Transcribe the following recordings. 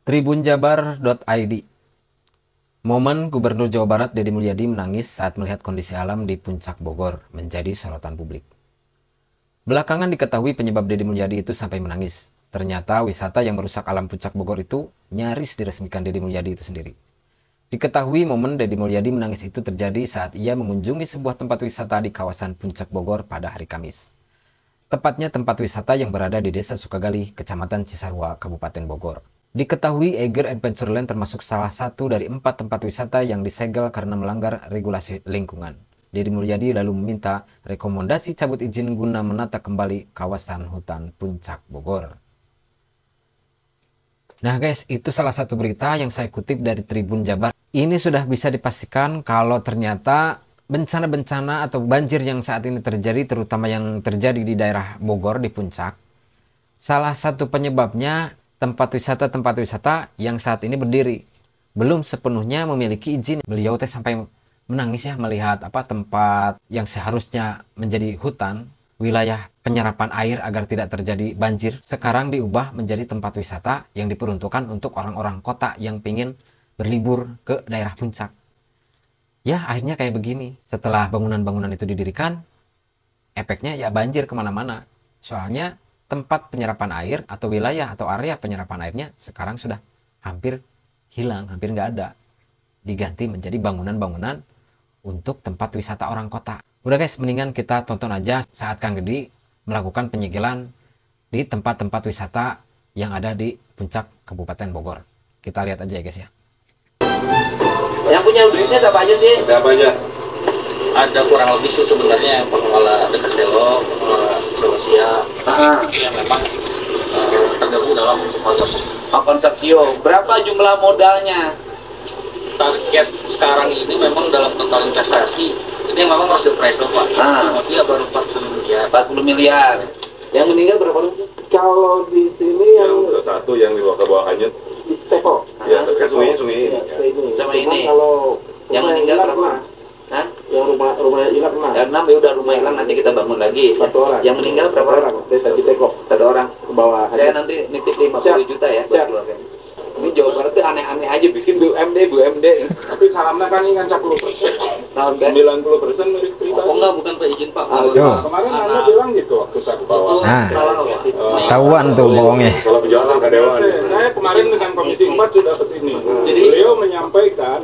Tribunjabar.id. Momen Gubernur Jawa Barat Deddy Mulyadi menangis saat melihat kondisi alam di Puncak Bogor menjadi sorotan publik. Belakangan diketahui penyebab Deddy Mulyadi itu sampai menangis. Ternyata wisata yang merusak alam Puncak Bogor itu nyaris diresmikan Deddy Mulyadi itu sendiri. Diketahui momen Deddy Mulyadi menangis itu terjadi saat ia mengunjungi sebuah tempat wisata di kawasan Puncak Bogor pada hari Kamis. Tepatnya tempat wisata yang berada di Desa Sukagali, Kecamatan Cisarua, Kabupaten Bogor. Diketahui Eiger Adventureland termasuk salah satu dari 4 tempat wisata yang disegel karena melanggar regulasi lingkungan. Deddy Mulyadi lalu meminta rekomendasi cabut izin guna menata kembali kawasan hutan Puncak Bogor. Nah guys, itu salah satu berita yang saya kutip dari Tribun Jabar. Ini sudah bisa dipastikan kalau ternyata bencana-bencana atau banjir yang saat ini terjadi, terutama yang terjadi di daerah Bogor di Puncak, salah satu penyebabnya tempat wisata yang saat ini berdiri belum sepenuhnya memiliki izin. Beliau sampai menangis ya melihat tempat yang seharusnya menjadi hutan, wilayah penyerapan air agar tidak terjadi banjir, sekarang diubah menjadi tempat wisata yang diperuntukkan untuk orang-orang kota yang ingin berlibur ke daerah Puncak. Ya akhirnya kayak begini. Setelah bangunan-bangunan itu didirikan, efeknya ya banjir kemana-mana. Soalnya tempat penyerapan air atau wilayah atau area penyerapan airnya sekarang sudah hampir hilang, hampir nggak ada. Diganti menjadi bangunan-bangunan untuk tempat wisata orang kota. Udah guys, mendingan kita tonton aja saat Kang Deddy melakukan penyegelan di tempat-tempat wisata yang ada di Puncak Kabupaten Bogor. Kita lihat aja ya guys ya. Yang punya duitnya siapa aja sih? Ada apa aja? Ada kurang lebih sih sebenarnya pengelola The Castello, pengelola Solosia, yang memang tergabung dalam Konsepsio. Berapa jumlah modalnya? target sekarang ini memang dalam total investasi ini memang masih price Pak. Dia baru 40 miliar. 40 miliar. Yang meninggal berapa orang? Kalau di sini yang satu yang di bawah hanyut. di Teko. Ya, dekat sungai ini. Sama ini. Kalau Yang meninggal berapa? Hah? Yang rumah hilang Ya 6 ya udah, rumah hilang nanti kita bangun lagi. satu orang. Yang meninggal berapa orang? Desa Citeko Satu orang. ke bawah. Saya nanti nitip 50 juta ya buat Siap. keluarga. Ini Jawa Barat tuh aneh-aneh aja bikin BUMD. Tapi salamnya kan ini kan 10%. Tahun kan? 90% milik pribadi. Oh enggak, bukan Pak, izin Pak. Kemarin Anda bilang gitu waktu saya ke bawah. Nah, Salah ya. tahuan tuh bohongnya. Kalau berjalan ke dewan. Saya kemarin dengan Komisi 4 sudah ke sini. Jadi Beliau menyampaikan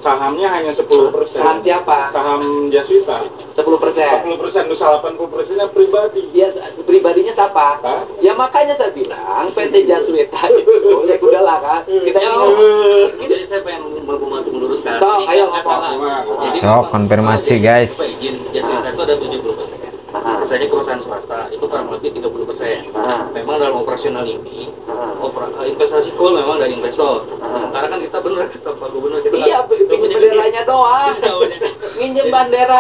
sahamnya hanya 10%. saham siapa? Saham Jaswita. 10%. 10%, Nusa 80%-nya pribadi. Dia pribadinya siapa? Hah? Ya makanya saya bilang PT Jaswita itu ya udahlah kan. Kita Ya, ini jadi saya pengen membantu meluruskan. So, Ini ayo, nggak salah. Jadi, So, konfirmasi guys. Pak izin Jaswita itu ada 70%. Misalnya perusahaan swasta itu kurang lebih 30%. Memang dalam operasional ini investasi full memang dari investor. Karena kan kita benar kata Pak Gubernur kita iya pinjam benderanya doang. Minjem bandera.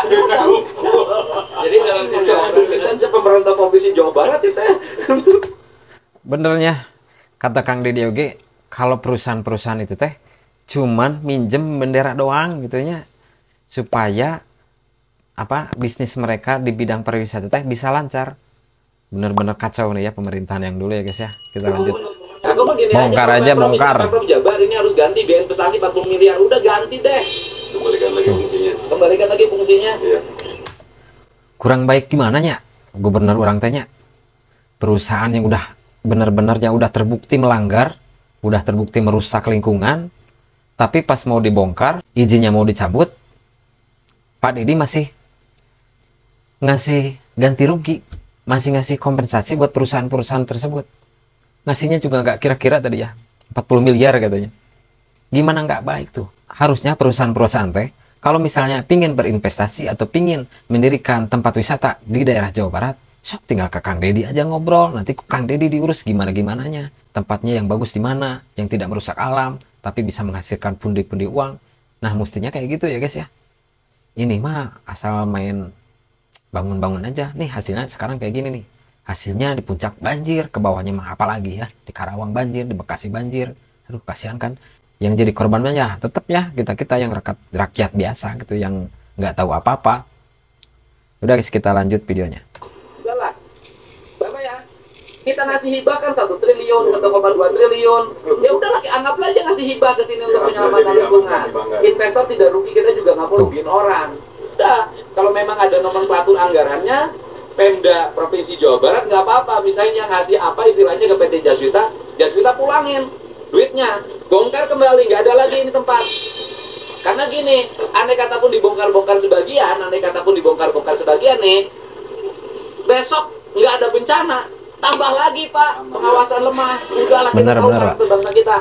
Jadi dalam sisi operasional Bisa pemerintah provinsi Jawa Barat itu. Benernya kata Kang Deddy oge, kalau perusahaan-perusahaan itu cuman minjem bendera doang gitunya supaya bisnis mereka di bidang pariwisata bisa lancar. Bener-bener kacau nih ya pemerintahan yang dulu ya guys ya. Kita lanjut. Bongkar aja, bongkar. Pemprov Jabar ini harus ganti biaya investasi 40 miliar. Udah ganti deh. Kembalikan lagi fungsinya. Kembalikan lagi fungsinya. Iya. Kurang baik gimana ya gubernur orang tanya. Perusahaan yang udah bener-bener yang udah terbukti melanggar, udah terbukti merusak lingkungan, tapi pas mau dibongkar, izinnya mau dicabut, Pak Deddy masih ngasih ganti rugi, masih ngasih kompensasi buat perusahaan-perusahaan tersebut. Ngasihnya juga nggak kira-kira tadi ya, 40 miliar katanya. Gimana nggak baik tuh? Harusnya perusahaan-perusahaan kalau misalnya pingin berinvestasi atau pingin mendirikan tempat wisata di daerah Jawa Barat, sok tinggal ke Kang Deddy aja ngobrol, nanti Kang Deddy diurus gimana-gimananya. Tempatnya yang bagus di mana, yang tidak merusak alam, tapi bisa menghasilkan pundi-pundi uang. Nah mestinya kayak gitu ya guys ya. Ini mah asal main bangun-bangun aja. Nih hasilnya sekarang kayak gini nih. Hasilnya di Puncak banjir, ke bawahnya mah apalagi ya. Di Karawang banjir, di Bekasi banjir. Aduh kasihan kan. Yang jadi korbannya ya tetap ya kita-kita yang rakyat biasa gitu, yang nggak tahu apa-apa. Udah guys, kita lanjut videonya. Udahlah. Bapak ya. Kita ngasih hibah kan 1 triliun, 1,2 triliun. Ya udahlah, anggaplah aja ngasih hibah ke sini untuk penyelamatan lingkungan. Investor tidak rugi, kita juga nggak mau rugiin orang. Udah, kalau memang ada nomenklatur anggarannya, Pemda Provinsi Jawa Barat nggak apa-apa. Misalnya ngasih apa istilahnya ke PT Jaswita, Jaswita pulangin duitnya, bongkar kembali, nggak ada lagi ini tempat. Karena gini, andai kata pun dibongkar-bongkar sebagian nih, besok nggak ada bencana, tambah lagi Pak, pengawasan lemah. Udahlah, kita tahu Pak, bangsa kita.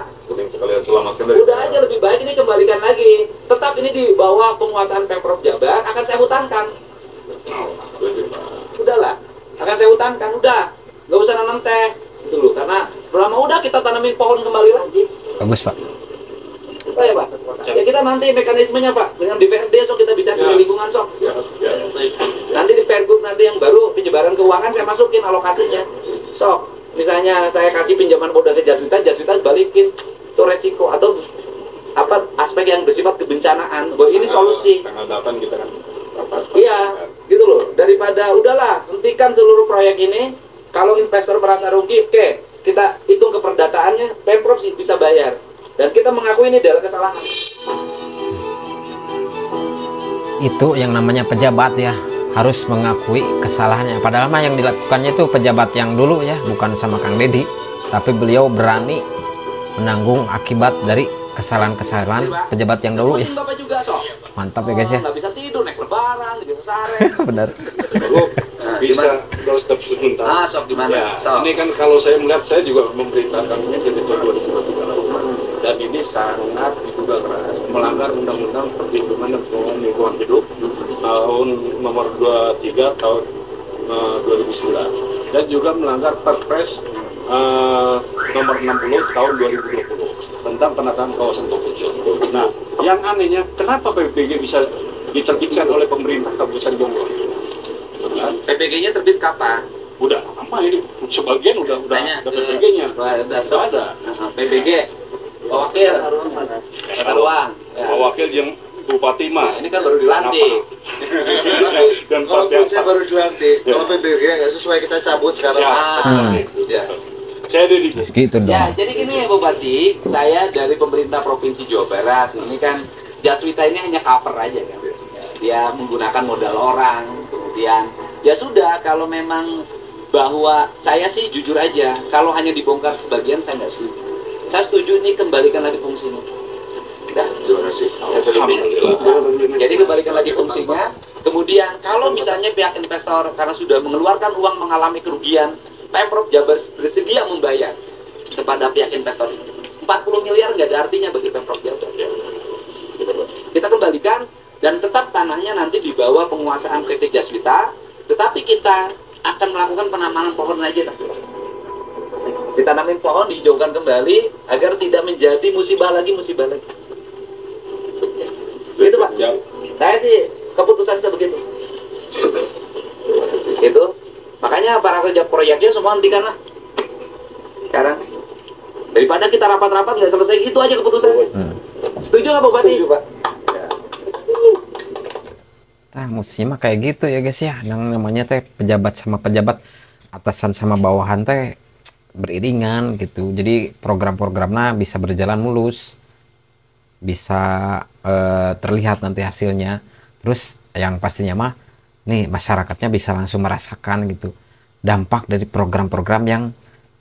Kalian selamatkan dari Udah aja, lebih baik ini kembalikan lagi. Tetap ini di bawah penguasaan Pemprov Jabar, akan saya hutankan. Udahlah, akan saya hutankan, udah. Nggak usah nanam teh, gitu loh. Karena lama udah kita tanamin pohon kembali lagi. Bagus Pak. Oh ya Pak, ya kita nanti mekanismenya Pak, dengan DPRD sok kita bicara di lingkungan sok. Nanti di Pergub nanti yang baru penyebaran keuangan saya masukin alokasinya. Sok, misalnya saya kasih pinjaman modal ke Jaswita, Jaswita balikin itu resiko atau apa aspek yang bersifat kebencanaan. Bahwa ini solusi. Tanggal 8 kita kan. Iya, gitu loh. Daripada udahlah, hentikan seluruh proyek ini. Kalau investor merasa rugi, oke, kita hitung keperdataannya, Pemprov sih bisa bayar. Dan kita mengakui ini adalah kesalahan. Itu yang namanya pejabat ya, harus mengakui kesalahannya. Padahal mah yang dilakukannya itu pejabat yang dulu ya, bukan sama Kang Deddy. Tapi beliau berani menanggung akibat dari kesalahan-kesalahan pejabat yang dulu ya. Bapak juga, sok. Mantap ya guys ya. Nggak bisa tidur, naik lebaran, nggak bisa sare. Benar. Bisa kalau step sebentar. Sok gimana? Ya, ini kan kalau saya melihat, saya juga memberitakannya dari tahun 2023 dan ini sangat diduga keras melanggar Undang-Undang Perlindungan dan Pengelolaan Lingkungan Hidup tahun nomor 23 tahun 2009 dan juga melanggar Perpres nomor 60 tahun 2020 tentang penataan kawasan terpencil. Nah, yang anehnya kenapa PPG bisa diterbitkan oleh pemerintah Kabupaten Bogor? PPG-nya terbit kapan? Udah lama ini, sebagian udah PPG-nya. Udah ada. PPG. Wakil, kata ruang. Pak Wakil yang Bupati mah. Ini kan baru dilantik. Dan Kalau Pak saya baru dilantik, kalau PBG nggak sesuai kita cabut sekarang. Ya. Saya dari Gitu dong. Ya, jadi gini ya Bupati, saya dari pemerintah Provinsi Jawa Barat. Ini kan Jaswita ini hanya cover aja kan. Dia menggunakan modal orang, kemudian ya sudah, kalau memang bahwa saya sih jujur aja, kalau hanya dibongkar sebagian saya nggak setuju. Saya setuju ini kembalikan lagi fungsinya. Dah, terima kasih. Jadi kembalikan lagi fungsinya. Kemudian kalau misalnya pihak investor karena sudah mengeluarkan uang mengalami kerugian, Pemprov Jabar bersedia membayar kepada pihak investor itu. 40 miliar nggak ada artinya bagi Pemprov Jabar. Kita kembalikan dan tetap tanahnya nanti di bawah penguasaan PT Jaswita, tetapi kita akan melakukan penanaman pohon aja. Ditanamin pohon, dihijaukan kembali agar tidak menjadi musibah lagi. Begitu Pak. Saya sih keputusan saya begitu. Itu. Makanya para kerja proyeknya semua hentikan lah. Sekarang daripada kita rapat-rapat nggak selesai, itu aja keputusannya. Setuju nggak Bupati? Setuju Pak. Nah, mestinya mah kayak gitu ya guys ya. Yang namanya teh pejabat sama pejabat, atasan sama bawahan teh beriringan gitu. Jadi program-programnya bisa berjalan mulus, bisa terlihat nanti hasilnya. Terus yang pastinya mah nih masyarakatnya bisa langsung merasakan gitu dampak dari program-program yang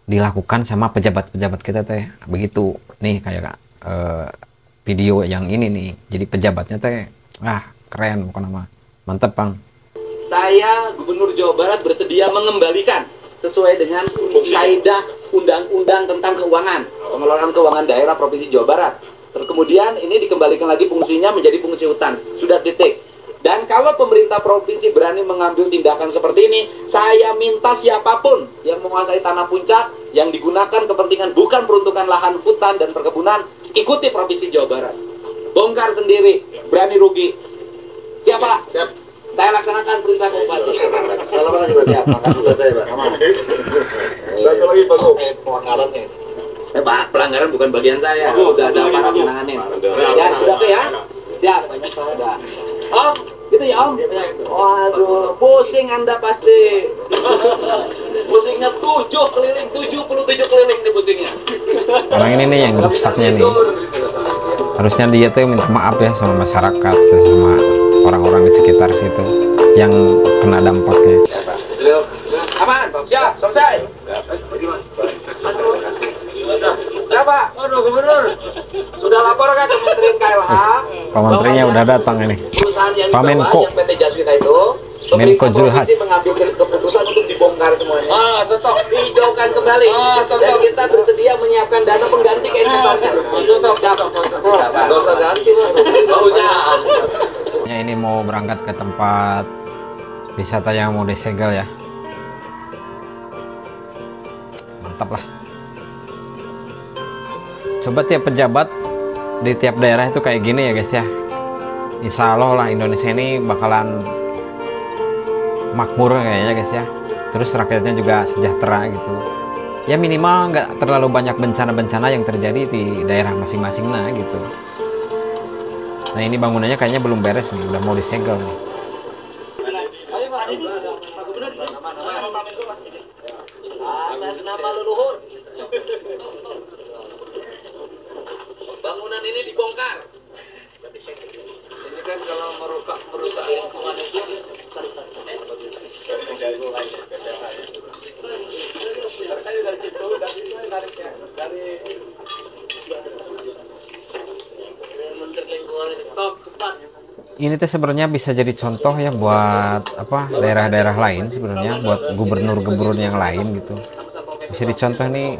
dilakukan sama pejabat-pejabat kita teh. Begitu nih kayak video yang ini nih. Jadi pejabatnya teh keren, bukan nama. Mantep Bang. Saya Gubernur Jawa Barat bersedia mengembalikan sesuai dengan kaidah undang-undang tentang keuangan, pengelolaan keuangan daerah Provinsi Jawa Barat. Terus kemudian ini dikembalikan lagi fungsinya menjadi fungsi hutan. Sudah titik. Dan kalau pemerintah provinsi berani mengambil tindakan seperti ini, saya minta siapapun yang menguasai tanah puncak yang digunakan kepentingan bukan peruntukan lahan hutan dan perkebunan, ikuti Provinsi Jawa Barat. Bongkar sendiri, berani rugi. Siap Pak? Siap. Saya laksanakan perintah Bupati. Selamat juga siap. Makasih selesai Pak. Satu lagi Pak Gub. Pelanggaran nih. Pak, pelanggaran bukan bagian saya. Sudah ada aparat menanganin. Ya, sudah oke ya? Siap. Banyak Pak. Oh, Gitu ya Om? Waduh, pusing Anda pasti. Pusingnya 7 keliling, 77 keliling nih pusingnya. Orang ini nih yang rusaknya nih. Harusnya dia tuh minta maaf ya sama masyarakat, sama orang-orang di sekitar situ yang kena dampaknya. Aman, siap, selesai. Siapa? Aduh, Gubernur. Sudah lapor kan ke Kementerian KLH? Pak Menterinya udah datang ini. Perusahaan yang Pak di bawah, Menko. yang PT Jaswita itu, Menko pemerintah Julhas. provinsi mengambil keputusan untuk dibongkar semuanya. Cocok. Hijaukan kembali. Dan kita bersedia menyiapkan dana pengganti ke investornya. Cocok. Nggak usah ganti, Pak. Nggak usah. Ya, ini mau berangkat ke tempat wisata yang mau disegel ya. Mantap lah. Coba tiap pejabat di tiap daerah itu kayak gini ya guys ya. Insya Allah lah Indonesia ini bakalan makmur kayaknya guys ya. Terus rakyatnya juga sejahtera gitu. Ya minimal nggak terlalu banyak bencana-bencana yang terjadi di daerah masing-masing nah gitu. Nah ini bangunannya kayaknya belum beres nih, udah mau disegel nih. Atas nama leluhur. Bangunan ini dibongkar. Ini kan kalau merusak lingkungan itu Ini tuh sebenarnya bisa jadi contoh ya buat apa daerah-daerah lain sebenarnya, buat gubernur-gubernur yang lain gitu. Bisa dicontoh nih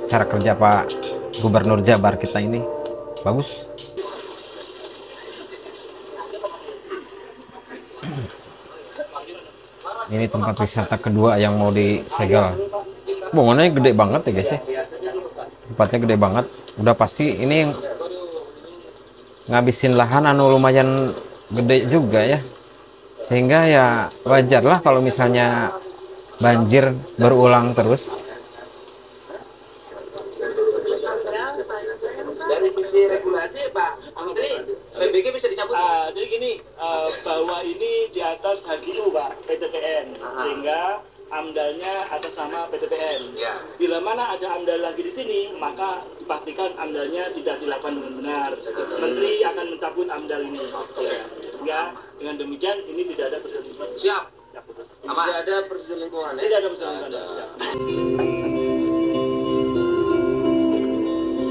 cara kerja Pak Gubernur Jabar kita ini bagus. Ini tempat wisata kedua yang mau disegel. Bangunannya gede banget ya guys ya. Tempatnya gede banget. Udah pasti ini ngabisin lahan anu lumayan gede juga ya. Sehingga ya wajar lah kalau misalnya banjir berulang terus. dari sisi regulasi Pak Menteri, PBG bisa dicabut. Jadi gini, bahwa ini di atas HGU Pak, PTPN, sehingga amdalnya atas nama PTPN. Ya. Bila mana ada amdal lagi di sini, maka dipastikan amdalnya tidak dilakukan dengan benar. Menteri akan mencabut amdal ini. Ya, dengan demikian ini tidak ada perselingkuhan. Siap. Aman. Tidak ada perselingkuhan. Tidak ada perselingkuhan. Siap.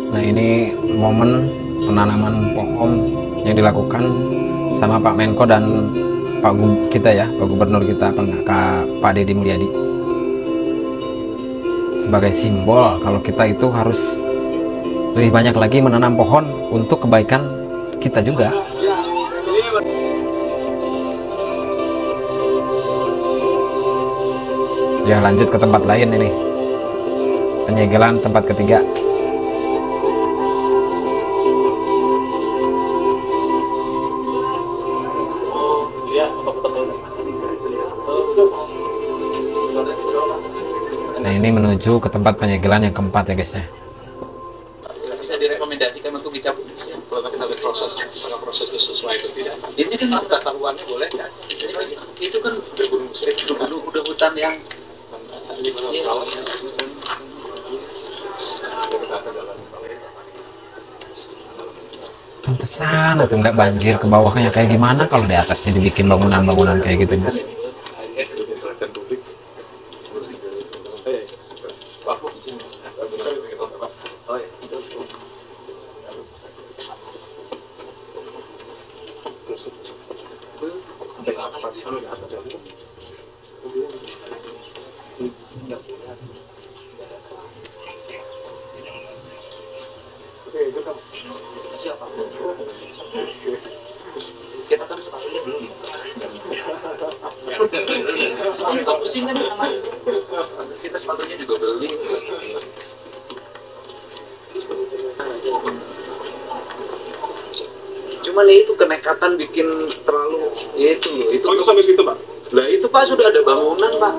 Nah ini momen penanaman pohon yang dilakukan sama Pak Menko dan kita ya, Pak Gubernur kita, Pak Deddy Mulyadi, sebagai simbol kalau kita itu harus lebih banyak lagi menanam pohon untuk kebaikan kita juga. Ya lanjut ke tempat lain ini, penyegelan tempat ketiga. Nah ini menuju ke tempat penyegelan yang keempat ya guys ya. Bisa direkomendasikan untuk dicabut. Kalau kita lihat proses, apakah proses itu sesuai atau tidak? Ini kan tata ruangnya boleh kan? Itu kan udah hutan yang Pantesan atau nggak banjir ke bawahnya kayak gimana kalau di atasnya dibikin bangunan-bangunan kayak gitu. kita kan sepatunya belum. Kita pusing kan sama. Kita sepatunya juga beli. Cuman itu kenekatan bikin terlalu itu loh. Itu sampai situ Pak? Lah itu Pak sudah ada bangunan Pak.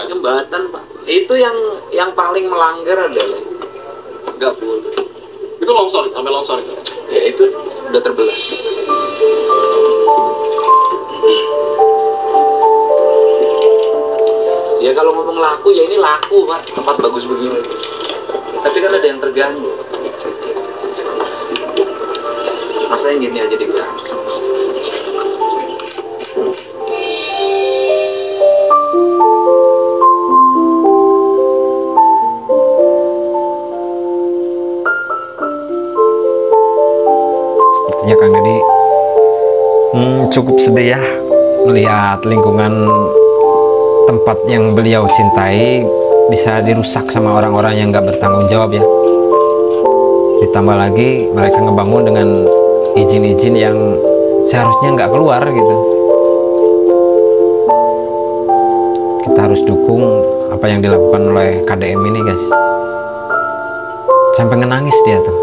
Jembatan Pak. Itu yang paling melanggar adalah nggak boleh. Itu longsor, sampai longsor itu. Ya itu udah terbelah. Ya kalau ngomong laku ya ini laku Pak, tempat bagus begini. Tapi kan ada yang terganggu. Masa yang gini aja diganggu. Sepertinya Kang Deddy cukup sedih ya melihat lingkungan tempat yang beliau cintai bisa dirusak sama orang-orang yang nggak bertanggung jawab ya. Ditambah lagi mereka ngebangun dengan izin-izin yang seharusnya nggak keluar gitu. Kita harus dukung apa yang dilakukan oleh KDM ini guys. Sampai ngenangis dia tuh.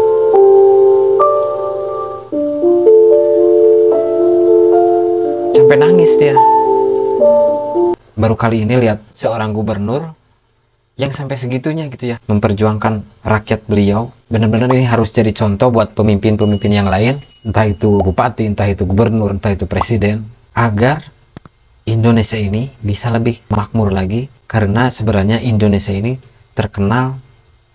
Sampai nangis dia. Baru kali ini lihat seorang gubernur yang sampai segitunya gitu ya memperjuangkan rakyat beliau. Benar-benar ini harus jadi contoh buat pemimpin-pemimpin yang lain, entah itu bupati, entah itu gubernur, entah itu presiden, agar Indonesia ini bisa lebih makmur lagi. Karena sebenarnya Indonesia ini terkenal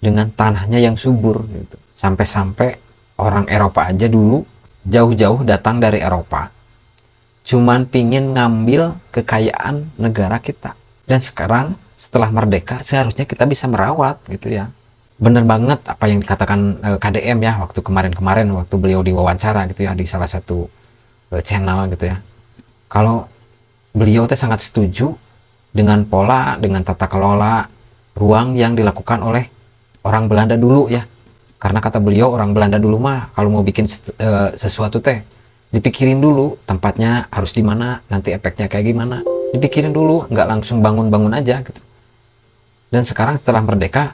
dengan tanahnya yang subur gitu. Sampai-sampai orang Eropa aja dulu jauh-jauh datang dari Eropa cuman pingin ngambil kekayaan negara kita. Dan sekarang setelah merdeka seharusnya kita bisa merawat gitu ya. Bener banget apa yang dikatakan KDM ya waktu kemarin-kemarin waktu beliau diwawancara gitu ya di salah satu channel gitu ya. Kalau beliau teh sangat setuju dengan pola, dengan tata kelola ruang yang dilakukan oleh orang Belanda dulu ya. Karena kata beliau orang Belanda dulu mah kalau mau bikin sesuatu teh dipikirin dulu tempatnya harus di mana, nanti efeknya kayak gimana. Dipikirin dulu, nggak langsung bangun-bangun aja gitu. Dan sekarang setelah merdeka,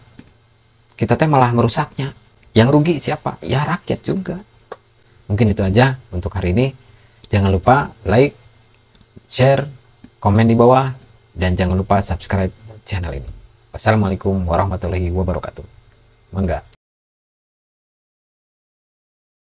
kita teh malah merusaknya. Yang rugi siapa? Ya rakyat juga. Mungkin itu aja untuk hari ini. Jangan lupa like, share, komen di bawah, dan jangan lupa subscribe channel ini. Wassalamualaikum warahmatullahi wabarakatuh. Mangga.